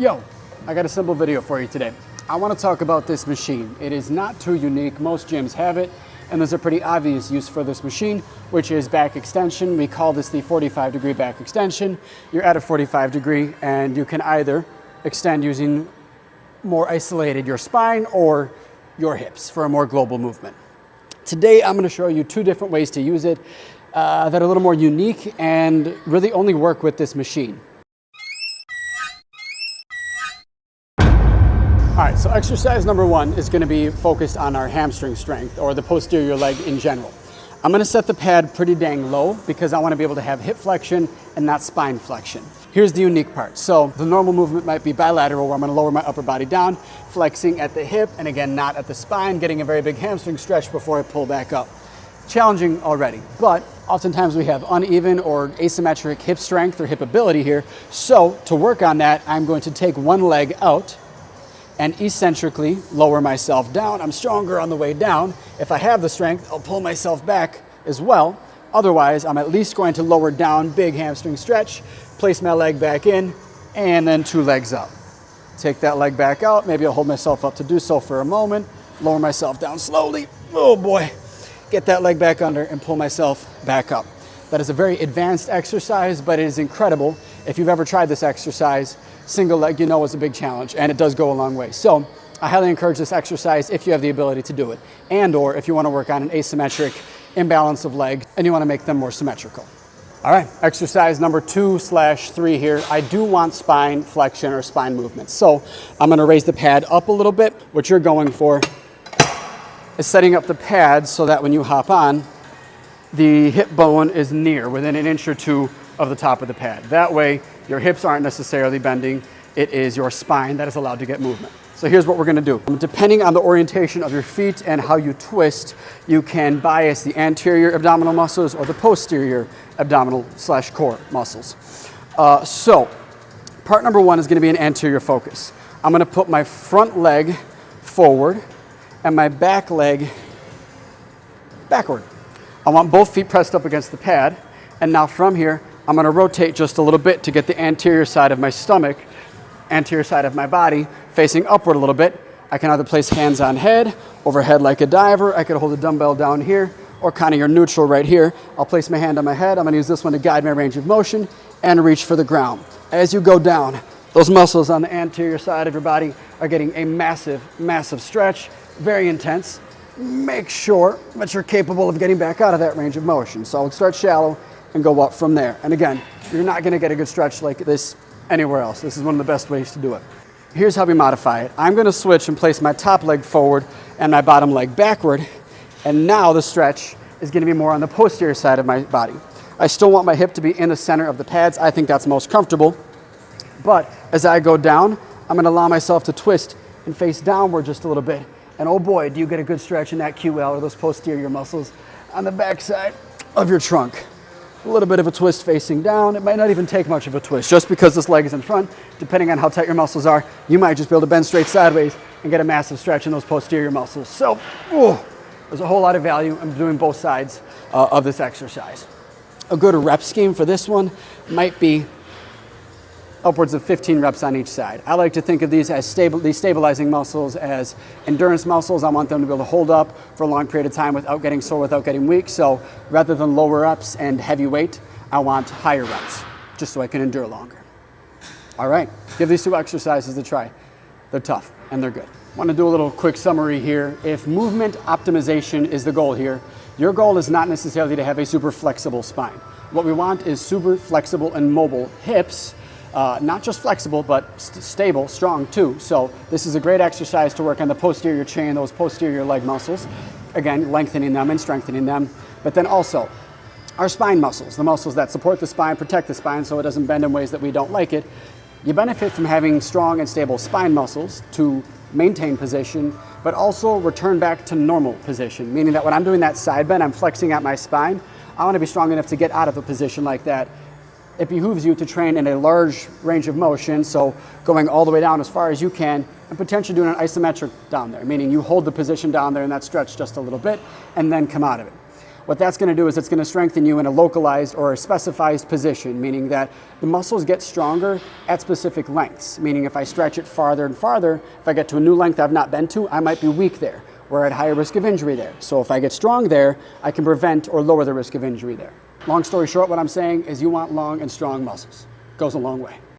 Yo, I got a simple video for you today. I want to talk about this machine. It is not too unique. Most gyms have it, and there's a pretty obvious use for this machine, which is back extension. We call this the 45-degree back extension. You're at a 45 degree, and you can either extend using more isolated your spine or your hips for a more global movement. Today, I'm going to show you two different ways to use it that are a little more unique and really only work with this machine. All right, so exercise number one is going to be focused on our hamstring strength or the posterior leg in general. I'm going to set the pad pretty dang low because I want to be able to have hip flexion and not spine flexion. Here's the unique part. So the normal movement might be bilateral, where I'm going to lower my upper body down, flexing at the hip, and again, not at the spine, getting a very big hamstring stretch before I pull back up. Challenging already, but oftentimes we have uneven or asymmetric hip strength or hip ability here. So to work on that, I'm going to take one leg out and eccentrically lower myself down. I'm stronger on the way down. If I have the strength, I'll pull myself back as well. Otherwise, I'm at least going to lower down, big hamstring stretch, place my leg back in, and then two legs up. Take that leg back out. Maybe I'll hold myself up to do so for a moment, lower myself down slowly. Oh boy, get that leg back under and pull myself back up. That is a very advanced exercise, but it is incredible. If you've ever tried this exercise, single leg, you know, is a big challenge, and it does go a long way. So I highly encourage this exercise if you have the ability to do it, and or if you want to work on an asymmetric imbalance of leg and you want to make them more symmetrical. All right, exercise number 2/3 here. I do want spine flexion or spine movement. So I'm going to raise the pad up a little bit. What you're going for is setting up the pad so that when you hop on, the hip bone is near, within an inch or two of the top of the pad. That way, your hips aren't necessarily bending. It is your spine that is allowed to get movement. So here's what we're gonna do. Depending on the orientation of your feet and how you twist, you can bias the anterior abdominal muscles or the posterior abdominal/core muscles. So part number one is gonna be an anterior focus. I'm gonna put my front leg forward and my back leg backward. I want both feet pressed up against the pad. And now from here, I'm going to rotate just a little bit to get the anterior side of my stomach, anterior side of my body, facing upward a little bit. I can either place hands on head, overhead like a diver. I could hold a dumbbell down here, or kind of your neutral right here. I'll place my hand on my head. I'm going to use this one to guide my range of motion and reach for the ground. As you go down, those muscles on the anterior side of your body are getting a massive, massive stretch, very intense. Make sure that you're capable of getting back out of that range of motion. So I'll start shallow and go up from there. And again, you're not gonna get a good stretch like this anywhere else. This is one of the best ways to do it. Here's how we modify it. I'm gonna switch and place my top leg forward and my bottom leg backward. And now the stretch is gonna be more on the posterior side of my body. I still want my hip to be in the center of the pads. I think that's most comfortable. But as I go down, I'm gonna allow myself to twist and face downward just a little bit. And oh boy, do you get a good stretch in that QL or those posterior muscles on the backside of your trunk. A little bit of a twist facing down. It might not even take much of a twist. Just because this leg is in front, depending on how tight your muscles are, you might just be able to bend straight sideways and get a massive stretch in those posterior muscles. So, there's a whole lot of value in doing both sides of this exercise. A good rep scheme for this one might be upwards of 15 reps on each side. I like to think of these as these stabilizing muscles as endurance muscles. I want them to be able to hold up for a long period of time without getting sore, without getting weak. So rather than lower reps and heavy weight, I want higher reps, just so I can endure longer. All right, give these two exercises a try. They're tough and they're good. I want to do a little quick summary here. If movement optimization is the goal here, your goal is not necessarily to have a super flexible spine. What we want is super flexible and mobile hips. Not just flexible, but stable, strong too. So this is a great exercise to work on the posterior chain, those posterior leg muscles. Again, lengthening them and strengthening them. But then also our spine muscles, the muscles that support the spine, protect the spine so it doesn't bend in ways that we don't like it. You benefit from having strong and stable spine muscles to maintain position, but also return back to normal position, meaning that when I'm doing that side bend, I'm flexing out my spine. I want to be strong enough to get out of a position like that. It behooves you to train in a large range of motion, so going all the way down as far as you can and potentially doing an isometric down there, meaning you hold the position down there and that stretch just a little bit and then come out of it. What that's going to do is it's going to strengthen you in a localized or a specified position, meaning that the muscles get stronger at specific lengths, meaning if I stretch it farther and farther, if I get to a new length I've not been to, I might be weak there. We're at higher risk of injury there. So if I get strong there, I can prevent or lower the risk of injury there. Long story short, what I'm saying is you want long and strong muscles. Goes a long way.